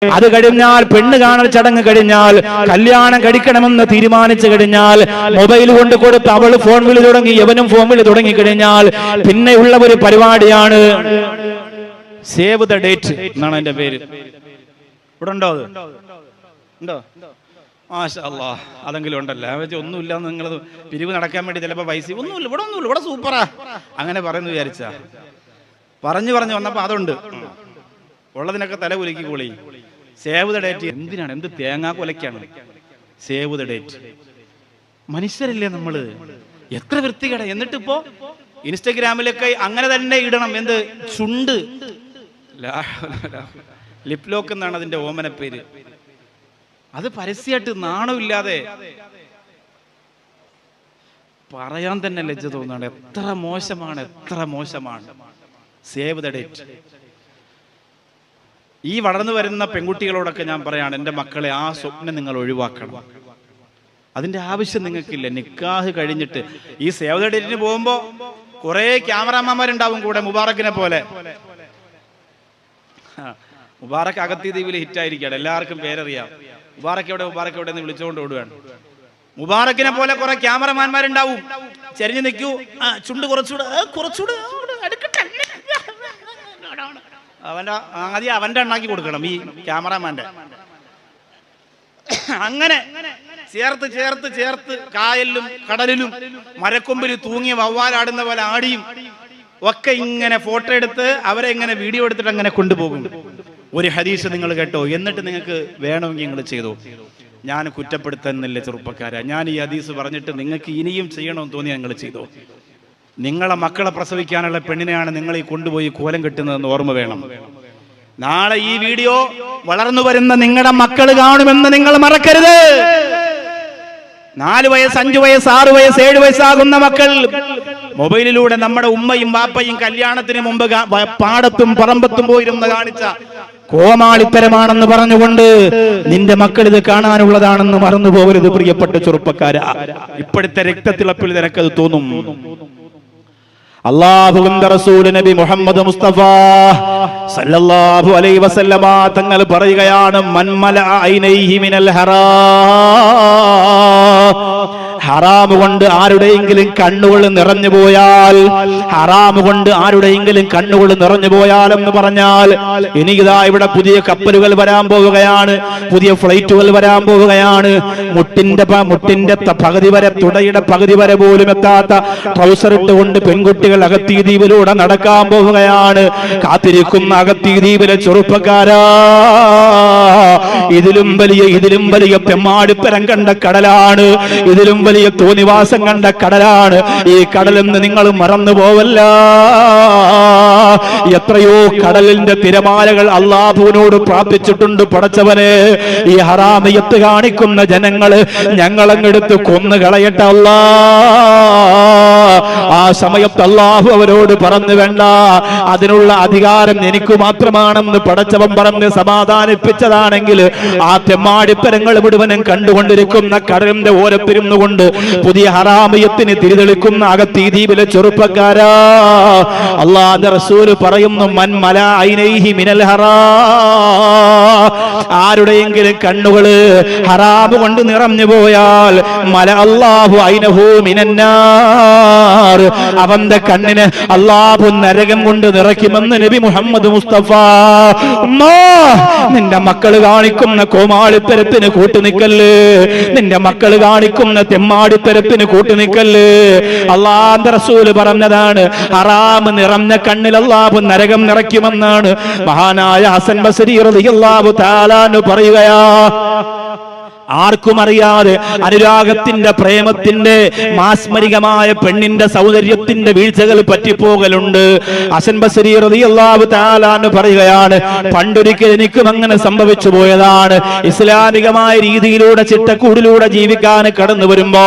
അത് കഴിഞ്ഞാൽ പെണ്ണ് കാണൽ ചടങ്ങ് കഴിഞ്ഞാൽ കല്യാണം കഴിക്കണമെന്ന് തീരുമാനിച്ചു കഴിഞ്ഞാൽ മൊബൈൽ കൊണ്ട് കൊടുത്ത് അവൾ ഫോൺ വിളി തുടങ്ങി, യവനും ഫോൺ വിളി തുടങ്ങി കഴിഞ്ഞാൽ പിന്നെയുള്ള ഒരു പരിപാടിയാണ് സേവ് ദ ഡേറ്റ് എന്നാണ് എന്റെ പേര്. ഇവിടെ ഉണ്ടോ? അത് ഉണ്ടോ? മാഷാ അല്ലാഹ്, അതെങ്കിലും ഉണ്ടല്ലോ. ഒന്നുമില്ല, നിങ്ങൾ പിരിവ് നടക്കാൻ വേണ്ടി ചിലപ്പോൾ പൈസ ഒന്നുമില്ല, ഇവിടെ ഒന്നുമില്ല, ഇവിടെ സൂപ്പറാ അങ്ങനെ പറയുന്നു വിചാരിച്ച പറഞ്ഞു വന്നപ്പോ അതുണ്ട്. ഉള്ളതിനൊക്കെ തല കുലുക്കി കൂളി. സേവ് ദ ഡേറ്റ് എന്തിനാണ്? എന്ത് തേങ്ങാ കൊലക്കാണ് സേവ് ദ ഡേറ്റ്? മനുഷ്യരല്ലേ നമ്മള്? എത്ര വൃത്തികേട. എന്നിട്ടിപ്പോ ഇൻസ്റ്റഗ്രാമിലൊക്കെ അങ്ങനെ തന്നെ ഇടണം. എന്ത് ചുണ്ട് ലിപ് ലോക്ക് എന്നാണ് അതിന്റെ ഓമന പേര്. അത് പരസ്യമായിട്ട് നാണമില്ലാതെ പറയാൻ തന്നെ ലജ്ജ തോന്നാണ്. എത്ര മോശമാണ്, എത്ര മോശമാണ് സേവ് ദ ഡേറ്റ്. ഈ വളർന്നു വരുന്ന പെൺകുട്ടികളോടൊക്കെ ഞാൻ പറയാണ്, എൻ്റെ മക്കളെ, ആ സ്വപ്നം നിങ്ങൾ ഒഴിവാക്കണം. അതിന്റെ ആവശ്യം നിങ്ങൾക്കില്ല. നിക്കാഹ് കഴിഞ്ഞിട്ട് ഈ സേവ് ദ ഡേറ്റിന് പോകുമ്പോ കുറെ ക്യാമറാമാന്മാരുണ്ടാവും കൂടെ, മുബാറക്കിനെ പോലെ. മുബാറക്ക് അഗത്തി ദ്വീപിൽ ഹിറ്റായിരിക്കുകയാണ്, എല്ലാവർക്കും പേരറിയാം. മുബാറക്ക് എവിടെ എന്ന് വിളിച്ചുകൊണ്ട് ഓടുകയാണ്. മുബാറക്കിനെ പോലെ കുറെ ക്യാമറമാന്മാരുണ്ടാവും. ചെരിഞ്ഞു നിൽക്കൂ, ചുണ്ട് കുറച്ചുകൂടെ അവന്റെ എണ്ണാക്കി കൊടുക്കണം ഈ ക്യാമറാമാന്റെ. അങ്ങനെ ചേർത്ത് കായലിലും കടലിലും മരക്കൊമ്പിൽ തൂങ്ങിയ വവ്വാലാടുന്ന പോലെ ആടിയും ഒക്കെ ഇങ്ങനെ ഫോട്ടോ എടുത്ത് അവരെ ഇങ്ങനെ വീഡിയോ എടുത്തിട്ട് അങ്ങനെ കൊണ്ടുപോകും. ഒരു ഹദീസ് നിങ്ങൾ കേട്ടോ, എന്നിട്ട് നിങ്ങൾക്ക് വേണമെങ്കിൽ നിങ്ങൾ ചെയ്തോ. ഞാൻ കുറ്റപ്പെടുത്തുന്നില്ല ചെറുപ്പക്കാരാ. ഞാൻ ഈ ഹദീസ് പറഞ്ഞിട്ട് നിങ്ങൾക്ക് ഇനിയും ചെയ്യണമെന്ന് തോന്നി നിങ്ങൾ ചെയ്തോ. നിങ്ങളെ മക്കളെ പ്രസവിക്കാനുള്ള പെണ്ണിനെയാണ് നിങ്ങൾ ഈ കൊണ്ടുപോയി കോലം കെട്ടുന്നതെന്ന് ഓർമ്മ വേണം. നാളെ ഈ വീഡിയോ വളർന്നു വരുന്ന നിങ്ങളുടെ മക്കൾ കാണുമെന്ന് നിങ്ങൾ മറക്കരുത്. 4 വയസ്സ്, 5 വയസ്സ്, 6 വയസ്സ്, 7 വയസ്സാകുന്ന മക്കൾ മൊബൈലിലൂടെ നമ്മുടെ ഉമ്മയും ബാപ്പയും കല്യാണത്തിന് മുമ്പ് പാടത്തും പറമ്പത്തും പോയിരുന്ന് കാണിച്ച കോമാളിത്തരമാണെന്ന് പറഞ്ഞുകൊണ്ട് നിന്റെ മക്കൾ ഇത് കാണാനുള്ളതാണെന്ന് മറന്നു പോകരുത് പ്രിയപ്പെട്ട ചെറുപ്പക്കാരാ. ഇപ്പോഴത്തെ രക്തത്തിളപ്പിൽ നിനക്കത് തോന്നും. അല്ലാഹുവിന്റെ റസൂൽ നബി മുഹമ്മദ് മുസ്തഫ സല്ലല്ലാഹു അലൈഹി വസല്ലമ തങ്ങൾ പറയുകയാണ്, മൻമല ഐനൈഹി മിനൽ ഹറാം കൊണ്ട് ആരുടെയെങ്കിലും കണ്ണുകൾ നിറഞ്ഞു പോയാൽ, എന്ന് പറഞ്ഞാൽ എനിക്കിതാ ഇവിടെ പുതിയ കപ്പലുകൾ വരാൻ പോവുകയാണ്, പുതിയ ഫ്ലൈറ്റുകൾ വരാൻ പോവുകയാണ്. മുട്ടിന്റെ പകുതി വരെ, തുടയുടെ പകുതി വരെ പോലും എത്താത്ത ട്രൗസർ ഇട്ടുകൊണ്ട് പെൺകുട്ടികൾ അഗത്തി ദ്വീപിലൂടെ നടക്കാൻ പോവുകയാണ്. കാത്തിരിക്കുന്ന അഗത്തി ദ്വീപിലെ ചെറുപ്പക്കാരാ, ഇതിലും വലിയ പെമ്മാടിപ്പരം കണ്ട കടലാണ്, ഇതിലും വലിയ തോന്നിവാസം കണ്ട കടലാണ് ഈ കടലെന്ന് നിങ്ങൾ മറന്നു പോവല്ല. എത്രയോ കടലിന്റെ തിരമാലകൾ അല്ലാഹുവിനോട് പ്രാർത്ഥിച്ചിട്ടുണ്ട്, പടച്ചവനെ ഈ ഹറാമിയത്ത് കാണിക്കുന്ന ജനങ്ങള് ഞങ്ങളങ്ങെടുത്ത് കൊന്നു കളയട്ടെ അല്ലാ. ആ സമയത്ത് അല്ലാഹു അവരോട് പറഞ്ഞു, വേണ്ട, അതിനുള്ള അധികാരം എനിക്ക് മാത്രമാണെന്ന് പടച്ചവൻ പറഞ്ഞ് സമാധാനിപ്പിച്ചതാണെങ്കിൽ ആ തെമ്മാടിപ്പരങ്ങൾ മുഴുവനും കണ്ടുകൊണ്ടിരിക്കുന്ന കടലിന്റെ ഓരത്തിരുന്നുകൊണ്ട് പുതിയ ഹറാമിയത്തിന് തിരിതെളിക്കുന്ന അഗത്തി ദ്വീപിലെ ചെറുപ്പക്കാരാ, അല്ലാഹുവിന്റെ റസൂല് പറയുന്നു, മൻ മലാ ഐനൈഹി മിനൽ ഹറാം, ആരുടെയെങ്കിലും കണ്ണുകള് ഹറാം കൊണ്ട് നിറഞ്ഞു പോയാൽ മല അല്ലാഹു ഐനഹു മിനന്നാർ, അവന്റെ കണ്ണിന് അല്ലാഹു നരകം കൊണ്ട് നിറയ്ക്കുമെന്ന് നബി മുഹമ്മദ് മുസ്തഫ. നിന്റെ മക്കൾ കാണിക്കുന്ന കോമാളിത്തരത്തിന് കൂട്ടുനിക്കല്ലേ, നിന്റെ മക്കൾ കാണിക്കുന്ന തെമ്മാടിത്തരത്തിന് കൂട്ടുനിക്കല്ലേ. അല്ലാഹുവിന്റെ റസൂല് പറഞ്ഞതാണ്, ഹറാം നിറഞ്ഞ കണ്ണിൽ അല്ലാഹു നരകം നിറയ്ക്കുമെന്നാണ് മഹാനായ ഹസൻ ബസ്രി റളിയല്ലാഹു തആല അൻഹു പറയുകയാ. ആർക്കും അറിയാതെ അനുരാഗത്തിന്റെ, പ്രേമത്തിന്റെ, മാസ്മരികമായ പെണ്ണിന്റെ സൗന്ദര്യത്തിന്റെ വീഴ്ചകൾ പറ്റിപ്പോകലുണ്ട്. ഹസൻ ബസ്രി റളിയല്ലാഹു തആല അൻഹു പറയുകയാണ്, പണ്ടൊരിക്കൽ എനിക്കും അങ്ങനെ സംഭവിച്ചു പോയതാണ്. ഇസ്ലാമികമായ രീതിയിലൂടെ ചിട്ടക്കൂടിലൂടെ ജീവിക്കാൻ കടന്നു വരുമ്പോ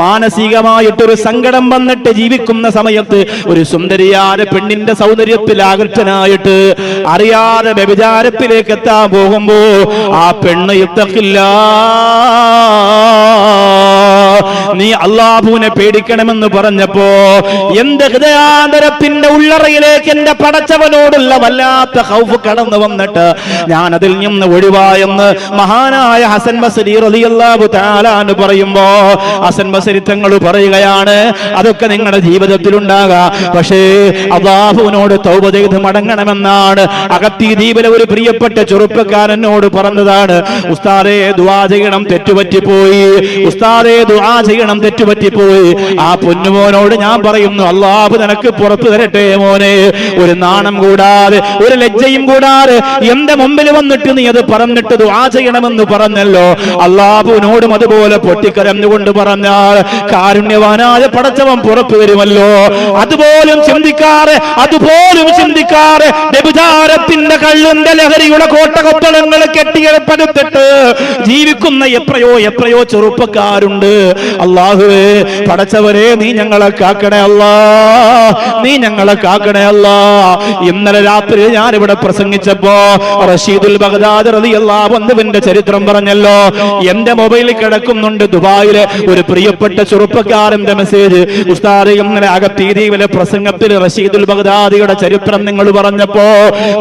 മാനസികമായിട്ടൊരു സങ്കടം വന്നിട്ട് ജീവിക്കുന്ന സമയത്ത് ഒരു സുന്ദരിയായ പെണ്ണിന്റെ സൗന്ദര്യത്തിൽ ആകർഷനായിട്ട് അറിയാതെ വ്യഭിചാരത്തിലേക്ക് എത്താൻ പോകുമ്പോ ആ പെണ്ണ് ഇത്തഖില്ലാ നീ അല്ലാഹുവിനെ പേടിക്കണമെന്ന് പറഞ്ഞപ്പോ എന്റെ ഹൃദയാന്തരത്തിന്റെ ഉള്ളറയിലേക്ക് എന്റെ പടച്ചവനോടുള്ള വല്ലാത്ത ഖൗഫ് കടന്നു വന്നിട്ട് ഞാൻ അതിൽ നിന്ന് ഒഴിവായെന്ന് മഹാനായ ഹസൻ ബസ്രി റളിയല്ലാഹു തആല അൻഹു പറയുമ്പോ ഹസൻ ബസ്രി തങ്ങൾ പറയുകയാണ്, അതൊക്കെ നിങ്ങളുടെ ജീവിതത്തിൽ ഉണ്ടാകാം, പക്ഷേ അല്ലാഹുവിനോട് തൗബ ചെയ്ത് മടങ്ങണമെന്നാണ് അഗത്തി ദ്വീപിലെ ഒരു പ്രിയപ്പെട്ട ചെറുപ്പക്കാരനോട് പറഞ്ഞതാണ്. ഉസ്താദേ ദുആ ചെയ്യണം, തെറ്റുപറ്റിപ്പോയി. ഉസ്താദേ ദുആ ചെയ്യണം, തെറ്റുപറ്റിപ്പോയി. ആ പൊന്നുമോനോട് ഞാൻ പറയുന്നു, അല്ലാഹു നിനക്ക് പുറത്തു തരട്ടെ മോനെ. ഒരു നാണം കൂടാതെ, ഒരു ലജ്ജയും കൂടാതെ എന്റെ മുമ്പിൽ വന്നിട്ട് നീ അത് പറഞ്ഞിട്ട് ദുആ ചെയ്യണമെന്ന് പറഞ്ഞല്ലോ. അല്ലാഹുവിനോടും അതുപോലെ പൊട്ടിക്കരഞ്ഞുകൊണ്ട് പറഞ്ഞാൽ കാരുണ്യവാനായ പടച്ചവൻ പുറത്തു വരുമല്ലോ. അതുപോലും ചിന്തിക്കാറ് വ്യഭിചാരത്തിന്റെ കള്ളിന്റെ ലഹരിയുടെ കോട്ടകൊത്തളങ്ങൾ കെട്ടിയെടുപ്പെടുത്തിട്ട് ജീവിക്കുന്ന എത്രയോ ചെറുപ്പക്കാരുണ്ട്. അല്ലാഹുവേ പടച്ചവരെ നീ ഞങ്ങളെ കാക്കണേ അല്ലാ, നീ ഞങ്ങളെ കാക്കണേ അല്ലാ. ഇന്നലെ രാത്രി ഞാൻ ഇവിടെ പ്രസംഗിച്ചപ്പോ റഷീദുൽ ബഗ്ദാദി റളിയല്ലാഹു അൻഹുവിന്റെ ചരിത്രം പറഞ്ഞല്ലോ. എന്റെ മൊബൈലിൽ കിടക്കുന്നുണ്ട് ദുബായിലെ ഒരു പ്രിയപ്പെട്ട ചെറുപ്പക്കാരന്റെ മെസ്സേജ്. ഉസ്താദ് ഇന്നലെ അഗത്തീദ്വീപിലെ പ്രസംഗത്തിൽ റഷീദുൽ ബഗ്ദാദിയുടെ ചരിത്രം നിങ്ങൾ പറഞ്ഞപ്പോ,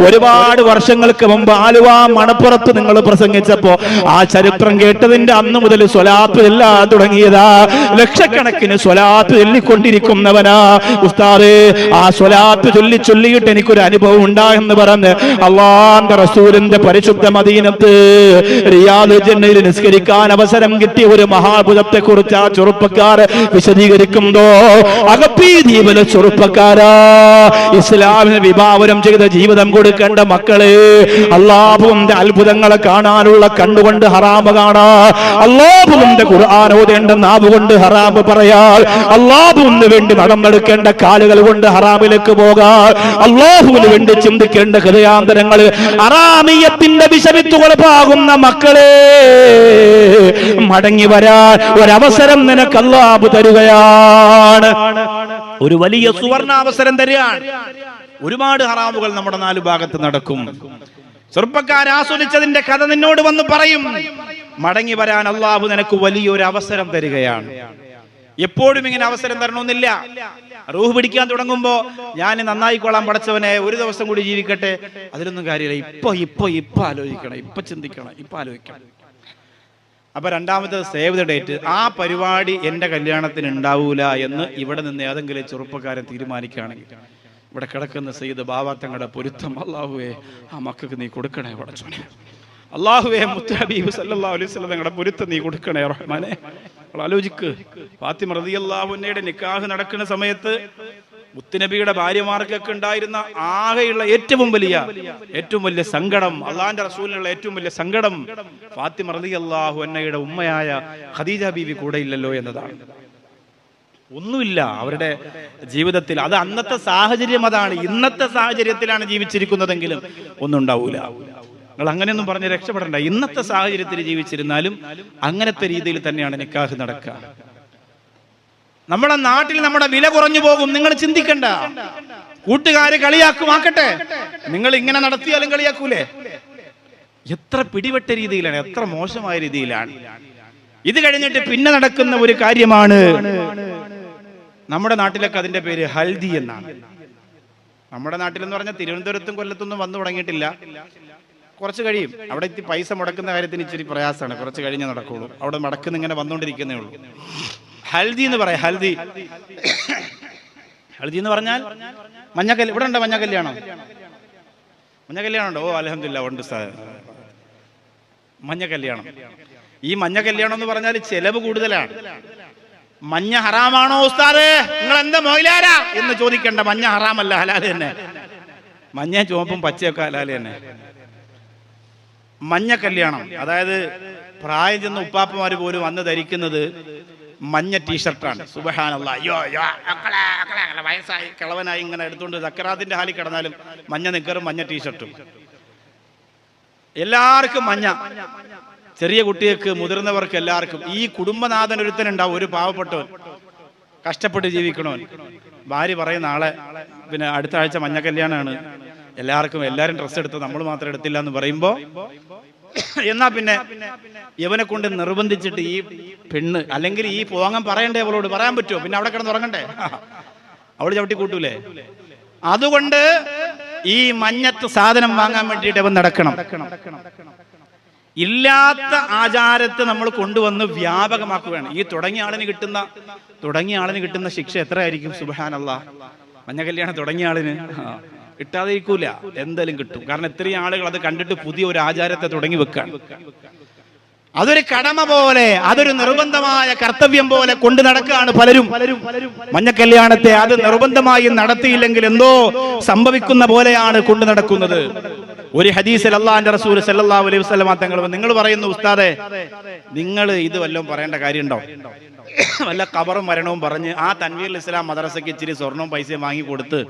ഒരുപാട് വർഷങ്ങൾക്ക് മുമ്പ് ആലുവ മണപ്പുറത്ത് നിങ്ങൾ പ്രസംഗിച്ചപ്പോ ആ ചരിത്രം കേട്ടതിന്റെ അന്ന് മുതൽ സ്വലാത്ത് എല്ലാം തുടങ്ങിയതാ. ലക്ഷക്കണക്കിന് സ്വലാത്ത് ചൊല്ലിക്കൊണ്ടിരിക്കുന്നവനാ ഉസ്താദേ. ആ സ്വലാത്ത് ചൊല്ലിയിട്ട് എനിക്കൊരു അനുഭവം ഉണ്ടായെന്ന് പറഞ്ഞ് അല്ലാഹുവിന്റെ റസൂലിന്റെ പരിശുദ്ധ മദീനത്ത് റിയാദുൽ ജന്നയിൽ നിസ്കരിക്കാൻ അവസരം കിട്ടിയ ഒരു മഹാത്ഭുതത്തെ കുറിച്ച് ആ ചെറുപ്പക്കാർ വിശദീകരിക്കുമ്പോ, അഗപ്പി ദ്വീപിലെ ചെറുപ്പക്കാരാ, ഇസ്ലാമിന് വിഭാവനം ചെയ്ത ജീവിതം കൊടുക്കേണ്ട മക്കളെ, അല്ലാഹുവിന്റെ അത്ഭുതങ്ങളെ കാണാനുള്ള കണ്ണുകൊണ്ട് ഹറാമ് കാണാ, അല്ലാഹുവിന്റെ ഖുർആൻ ഓതേണ്ട നാവ് കൊണ്ട് ഹറാമ് പറയാൽ, അല്ലാഹുവിന് വേണ്ടി നടന്നെടുക്കേണ്ട കാലുകൾ കൊണ്ട് ഹറാമിലേക്ക് പോകാൻ, അല്ലാഹുവിന് വേണ്ടി ചിന്തിക്കേണ്ട ഹൃദയാന്തരങ്ങൾ ഹറാമിയത്തിന്റെ വിഷവിത്തുകൾ പാകുന്ന മക്കളെ, മടങ്ങി വരാൻ ഒരവസരം നിനക്ക് അല്ലാഹു തരുകയാണ്. ഒരു വലിയ സുവർണാവസരം തരികയാണ്. ഒരുപാട് ഹറാമുകൾ നമ്മുടെ നാലു ഭാഗത്ത് നടക്കും. ചെറുപ്പക്കാർ ആസ്വദിച്ചതിന്റെ കഥ നിന്നോട് വന്ന് പറയും. മടങ്ങി വരാൻ അല്ലാഹു നിനക്ക് വലിയൊരു അവസരം തരികയാണ്. എപ്പോഴും ഇങ്ങനെ അവസരം തരണമെന്നില്ല. റൂഹ് പിടിക്കാൻ തുടങ്ങുമ്പോ ഞാൻ നന്നായിക്കോളാം പടച്ചവനെ, ഒരു ദിവസം കൂടി ജീവിക്കട്ടെ, അതിലൊന്നും കാര്യമില്ല. ഇപ്പൊ ആലോചിക്കണം, ഇപ്പൊ ചിന്തിക്കണം, ഇപ്പൊ ആലോചിക്കണം. അപ്പൊ രണ്ടാമത്തെ സേവ് ദ ഡേറ്റ്. ആ പരിപാടി എന്റെ കല്യാണത്തിന് ഉണ്ടാവൂല എന്ന് ഇവിടെ നിന്ന് ഏതെങ്കിലും ചെറുപ്പക്കാരൻ തീരുമാനിക്കുകയാണെങ്കിൽ, ഇവിടെ കിടക്കുന്ന സയ്യിദ് ബാബ തങ്ങളുടെ പൊരുത്തം അല്ലാഹുവേ ആ മക്കൾക്ക് നീ കൊടുക്കണേ പടച്ചോനെ. അല്ലാഹുവേ മുത്ത് ഹബീബ് സല്ലല്ലാഹു അലൈഹി വസല്ലം തങ്ങളുടെ പൊരുത്തം നീ കൊടുക്കണേ റഹ്മാനെ. ആലോചിക്ക്, ഫാത്തിമ റളിയല്ലാഹു അൻഹയുടെ നിക്കാഹ് നടക്കുന്ന സമയത്ത് മുത്തുനബിയുടെ ഭാര്യമാർക്കൊക്കെ ഉണ്ടായിരുന്ന ആകെയുള്ള ഏറ്റവും വലിയ സങ്കടം, അള്ളാന്റെ റസൂലിനുള്ള ഏറ്റവും വലിയ സങ്കടം ഫാത്തിമ റളിയല്ലാഹു അൻഹയുടെ ഉമ്മയായ ഖദീജ ബീവി കൂടെ ഇല്ലല്ലോ എന്നതാണ്. ഒന്നുമില്ല അവരുടെ ജീവിതത്തിൽ. അത് അന്നത്തെ സാഹചര്യം അതാണ്. ഇന്നത്തെ സാഹചര്യത്തിലാണ് ജീവിച്ചിരിക്കുന്നതെങ്കിലും ഒന്നും ഉണ്ടാവൂല. നിങ്ങൾ അങ്ങനെയൊന്നും പറഞ്ഞ് രക്ഷപ്പെടണ്ട. ഇന്നത്തെ സാഹചര്യത്തിൽ ജീവിച്ചിരുന്നാലും അങ്ങനത്തെ രീതിയിൽ തന്നെയാണ് നിക്കാഹ് നടക്കുക. നമ്മുടെ നാട്ടിൽ നമ്മുടെ വില കുറഞ്ഞു പോകും. നിങ്ങൾ ചിന്തിക്കണ്ട. കൂട്ടുകാര് കളിയാക്കുമാക്കട്ടെ, നിങ്ങൾ ഇങ്ങനെ നടത്തിയാലും കളിയാക്കൂലേ? എത്ര പിടിവെട്ട രീതിയിലാണ്, എത്ര മോശമായ രീതിയിലാണ്. ഇത് കഴിഞ്ഞിട്ട് പിന്നെ നടക്കുന്ന ഒരു കാര്യമാണ്, നമ്മുടെ നാട്ടിലൊക്കെ അതിന്റെ പേര് ഹൽദി എന്നാണ്. നമ്മുടെ നാട്ടിലെന്ന് പറഞ്ഞാൽ തിരുവനന്തപുരത്തും കൊല്ലത്തൊന്നും വന്നു തുടങ്ങിയിട്ടില്ല. കുറച്ച് കഴിയും. അവിടെ എത്തി പൈസ മുടക്കുന്ന കാര്യത്തിന് ഇച്ചിരി പ്രയാസമാണ്. കുറച്ച് കഴിഞ്ഞേ നടക്കുള്ളൂ. അവിടെ മടക്കുന്ന ഇങ്ങനെ വന്നുകൊണ്ടിരിക്കുന്നേ ഉള്ളൂ. ഹൽദി എന്ന് പറയാം. ഹൽദി എന്ന് പറഞ്ഞാൽ മഞ്ഞക്കല്യാണം. ഇവിടെ ഉണ്ടോ മഞ്ഞക്കല്യാണം? മഞ്ഞക്കല്യാണം ഉണ്ടോ? ഓ അൽഹംദുലില്ലാ ഉണ്ട് സാർ. മഞ്ഞക്കല്യാണം. ഈ മഞ്ഞക്കല്യാണം എന്ന് പറഞ്ഞാൽ ചെലവ് കൂടുതലാണ്. മഞ്ഞ ഹറാമാണോ ഉസ്താദേ, നിങ്ങൾ എന്താ മൊയിലാരാ എന്ന് ചോദിക്കണ്ട. മഞ്ഞ ഹറാമല്ല, ഹലാല് തന്നെ. മഞ്ഞ ചുവപ്പും പച്ചയൊക്കെ ഹലാല് തന്നെ. മഞ്ഞ കല്യാണം, അതായത് പ്രായം ചെന്ന ഉപ്പാപ്പമാര് പോലും അന്ന് ധരിക്കുന്നത് മഞ്ഞ ടീഷർട്ടാണ്. സുബ്ഹാനല്ലാഹ്. വയസ്സായി കിളവനായി ഇങ്ങനെ എടുത്തുകൊണ്ട് സക്കറാത്തിന്റെ ഹാലിൽ കിടന്നാലും മഞ്ഞ നിക്കറും മഞ്ഞ ടീഷർട്ടും. എല്ലാവർക്കും മഞ്ഞ. ചെറിയ കുട്ടികൾക്ക്, മുതിർന്നവർക്ക് എല്ലാവർക്കും. ഈ കുടുംബനാഥൻ ഒരുത്തനുണ്ടാവും, ഒരു പാവപ്പെട്ടവൻ, കഷ്ടപ്പെട്ട് ജീവിക്കണവൻ. ഭാര്യ പറയും നാളെ പിന്നെ അടുത്ത ആഴ്ച മഞ്ഞ കല്യാണമാണ്, എല്ലാവർക്കും എല്ലാവരും ഡ്രസ്സ് എടുത്ത് നമ്മൾ മാത്രം എടുത്തില്ല എന്ന് പറയുമ്പോ എന്നാ പിന്നെ യവനെ കൊണ്ട് നിർബന്ധിച്ചിട്ട് ഈ പെണ്ണ്, അല്ലെങ്കിൽ ഈ പോകാൻ പറയണ്ടേ, അവളോട് പറയാൻ പറ്റുമോ? പിന്നെ അവിടെ കിടന്ന് ഉറങ്ങണ്ടേ? അവള് ചവിട്ടി കൂട്ടൂലേ? അതുകൊണ്ട് ഈ മഞ്ഞത്ത് സാധനം വാങ്ങാൻ വേണ്ടിയിട്ട് അവൻ നടക്കണം. ഇല്ലാത്ത ആചാരത്തെ നമ്മൾ കൊണ്ടുവന്ന് വ്യാപകമാക്കുകയാണ്. ഈ തുടങ്ങിയ ആളിന് കിട്ടുന്ന ശിക്ഷ എത്രയായിരിക്കും? സുബ്ഹാനല്ലാഹ്. മഞ്ഞ കല്യാണം തുടങ്ങിയ ആളിന് കിട്ടാതെ ഇരിക്കൂല, എന്തായാലും കിട്ടും. കാരണം ഇത്രയും ആളുകൾ അത് കണ്ടിട്ട് പുതിയ ഒരു ആചാരത്തെ തുടങ്ങി വെക്കാൻ. അതൊരു കടമ പോലെ, അതൊരു നിർബന്ധമായ കർത്തവ്യം പോലെ കൊണ്ടു നടക്കുകയാണ് പലരും. മഞ്ഞക്കല്യാണത്തെ അത് നിർബന്ധമായി നടത്തിയില്ലെങ്കിൽ എന്തോ സംഭവിക്കുന്ന പോലെയാണ് കൊണ്ടു നടക്കുന്നത്. ഒരു ഹദീസിൽ അല്ലാഹുവിന്റെ റസൂൽ സല്ലല്ലാഹു അലൈഹി വസല്ലം തങ്ങൾ നിങ്ങൾ പറയുന്നു, ഉസ്താദേ, നിങ്ങൾ ഇത് വല്ലതും പറയേണ്ട കാര്യമുണ്ടോ? വല്ല ഖബറും മരണവും പറഞ്ഞ് ആ തൻവീറുൽ ഇസ്ലാം മദ്രസയ്ക്ക് ഇച്ചിരി സ്വർണവും പൈസയും വാങ്ങി കൊടുത്ത്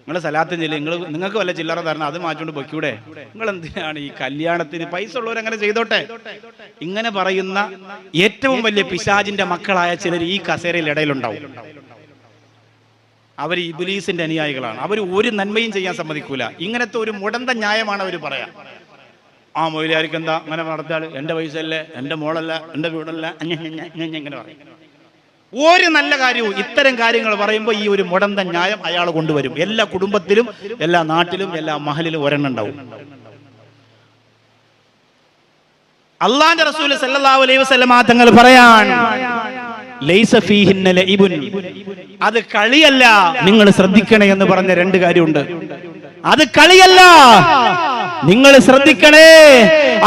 നിങ്ങൾ സലാത്തും ചെല്ലി, നിങ്ങൾക്ക് വല്ല ചില്ലറ തരണം, അത് മാറ്റിക്കൊണ്ട് പൊയ്ക്കൂടെ? നിങ്ങൾ എന്തിനാണ് ഈ കല്യാണത്തിന്? പൈസ ഉള്ളവരങ്ങനെ ചെയ്തോട്ടെ. ഇങ്ങനെ പറയുന്ന ഏറ്റവും വലിയ പിശാചിന്റെ മക്കളായ ചിലർ ഈ കസേരയിൽ ഇടയിലുണ്ടാവും. അവർ ഇബ്ലീസിന്റെ അനുയായികളാണ്. അവർ ഒരു നന്മയും ചെയ്യാൻ സമ്മതിക്കൂല. ഇങ്ങനത്തെ ഒരു മുടന്ത ന്യായമാണ് അവർ പറയാം. ആ മൊയിലാർക്ക് എന്താ അങ്ങനെ നടത്താൾ? എൻ്റെ പൈസ അല്ലേ, എൻ്റെ മോളല്ല, എൻ്റെ വീടല്ല, ഇങ്ങനെ പറയും. ഒരു നല്ല കാര്യവും ഇത്തരം കാര്യങ്ങൾ പറയുമ്പോൾ ഈ ഒരു മുടന്ത ന്യായം അയാൾ കൊണ്ടുവരും. എല്ലാ കുടുംബത്തിലും, എല്ലാ നാട്ടിലും, എല്ലാ മഹലിലും ഒരെണ്ണം ഉണ്ടാവും. അല്ലാഹുവിന്റെ റസൂൽ സല്ലല്ലാഹു അലൈഹി വസല്ലം തങ്ങൾ പറയാൻ, ലൈസ ഫീഹിന്ന ലഇബുൻ, അത് കളിയല്ല, നിങ്ങൾ ശ്രദ്ധിക്കണേ എന്ന് പറഞ്ഞ രണ്ട് കാര്യമുണ്ട്. അത് കളിയല്ല, നിങ്ങൾ ശ്രദ്ധിക്കണേ,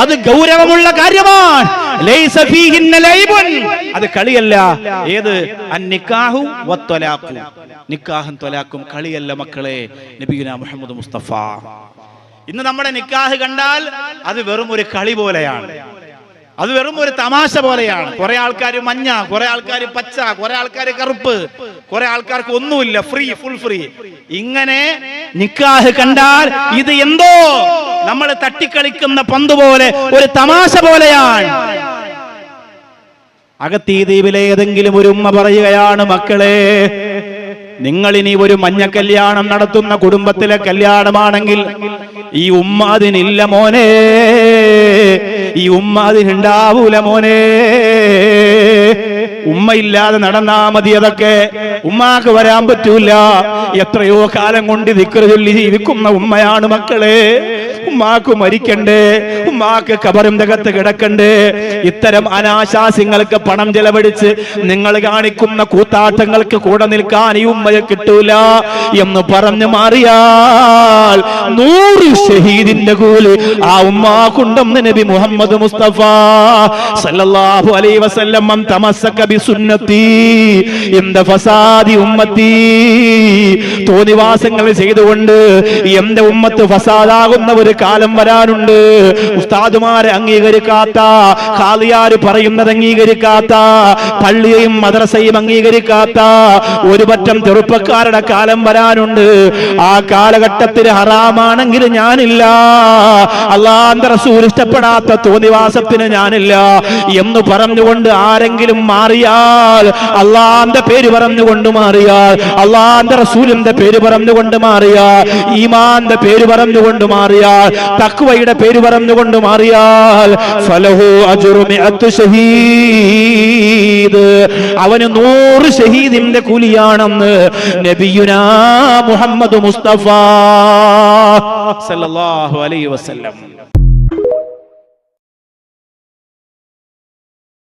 അത് ഗൗരവമുള്ള കാര്യമാണ്. ലൈസ ഫീഹിന്ന ലഇബുൻ, അത് കളിയല്ല. ഏത്? അന്നിക്കാഹു വത്വലാഖു, നിക്കാഹും ത്വലാഖും കളിയല്ല മക്കളെ. നബിയുനാ മുഹമ്മദ് മുസ്തഫ. ഇന്ന് നമ്മുടെ നിക്കാഹ് കണ്ടാൽ അത് വെറും ഒരു കളി പോലെയാണ്, അത് വെറും ഒരു തമാശ പോലെയാണ്. കുറെ ആൾക്കാർ മഞ്ഞ, കുറെ ആൾക്കാർ പച്ച, കുറെ ആൾക്കാർ കറുപ്പ്, കുറെ ആൾക്കാർക്ക് ഒന്നുമില്ല, ഫ്രീ, ഫുൾ ഫ്രീ. ഇങ്ങനെ നിക്കാഹ് കണ്ടാൽ ഇത് എന്തോ നമ്മൾ തട്ടിക്കളിക്കുന്ന പന്ത് പോലെ, ഒരു തമാശ പോലെയാണ്. അകത്തീ ദ്വീപിലെ ഏതെങ്കിലും ഒരു ഉമ്മ പറയുകയാണ്, മക്കളെ, നിങ്ങൾ ഇനി ഒരു മഞ്ഞ കല്യാണം നടത്തുന്ന കുടുംബത്തിലെ കല്യാണമാണെങ്കിൽ ഈ ഉമ്മ അതിനില്ല മോനെ, ഈ ഉമ്മ അതിനുണ്ടാവൂല മോനെ. ഉമ്മയില്ലാതെ നടന്നാ മതി. അതൊക്കെ ഉമ്മാക്ക് വരാൻ പറ്റൂല. എത്രയോ കാലം കൊണ്ട് ദിക്ർ ചൊല്ലി ജീവിക്കുന്ന ഉമ്മയാണ് മക്കളെ. ഉമ്മാക്ക് മരിക്കണ്ടേ, ഉമ്മാക്ക് ഖബറിന്റെ അകത്ത് കിടക്കണ്ടേ. ഇത്തരം അനാശാസ്യങ്ങൾക്ക് പണം ചെലവഴിച്ച് നിങ്ങൾ കാണിക്കുന്ന കൂത്താട്ടങ്ങൾക്ക് കൂടെ നിൽക്കാൻ ഈ ഉമ്മയെ കിട്ടൂല എന്ന് പറഞ്ഞു മാറിയാൽ 100 ഷഹീദിന്റെ കൂലി ആ ഉമ്മാക്കുണ്ടെന്ന് നബി മുഹമ്മദ് മുസ്തഫ സല്ലല്ലാഹു അലൈഹി വസല്ലം. മൻ തമസ്സക ബിസുന്നതി ഇന്ദ ഫസാദി ഉമ്മത്തി, തോന്നിവാസങ്ങൾ ചെയ്തുകൊണ്ട് എന്റെ ഉമ്മത്ത് ഫസാദാകുന്ന ഒരു കാലം വരാനുണ്ട്. ഉസ്താദുമാരെ അംഗീകരിക്കാത്ത, ഖാദിയാർ പറയുന്നത് അംഗീകരിക്കാത്ത, പള്ളിയെയും മദ്രസയും അംഗീകരിക്കാത്ത ഒരു പറ്റം ചെറുപ്പക്കാരുടെ കാലം വരാനുണ്ട്. ആ കാലഘട്ടത്തിൽ ഹറാമാണെങ്കിൽ ഞാനില്ല, അല്ലാഹുവിന്റെ റസൂൽ ഇഷ്ടപ്പെടാത്ത തോന്നിവാസത്തിന് ഞാനില്ല എന്ന് പറഞ്ഞുകൊണ്ട് ആരെങ്കിലും മാറിയാൽ, അല്ലാഹുവിന്റെ പേര് പറഞ്ഞുകൊണ്ട് മാറിയാൽ, അല്ലാഹുവിന്റെ റസൂലിന്റെ പേര് പറഞ്ഞുകൊണ്ട് മാറിയാൽ, ഈമാന്റെ പേര് പറഞ്ഞുകൊണ്ട് മാറിയാൽ, തഖ്വയുടെ പേര് പറഞ്ഞുകൊണ്ട് മാറിയാൽ, ഫലഹു അജ്റു മിഅത്ത് ഷഹീദ്, അവന് 100 ഷഹീദിന്റെ കൂലിയാണെന്ന് നബിയുനാ മുഹമ്മദ് മുസ്തഫ സല്ലല്ലാഹു അലൈഹി വസല്ലം.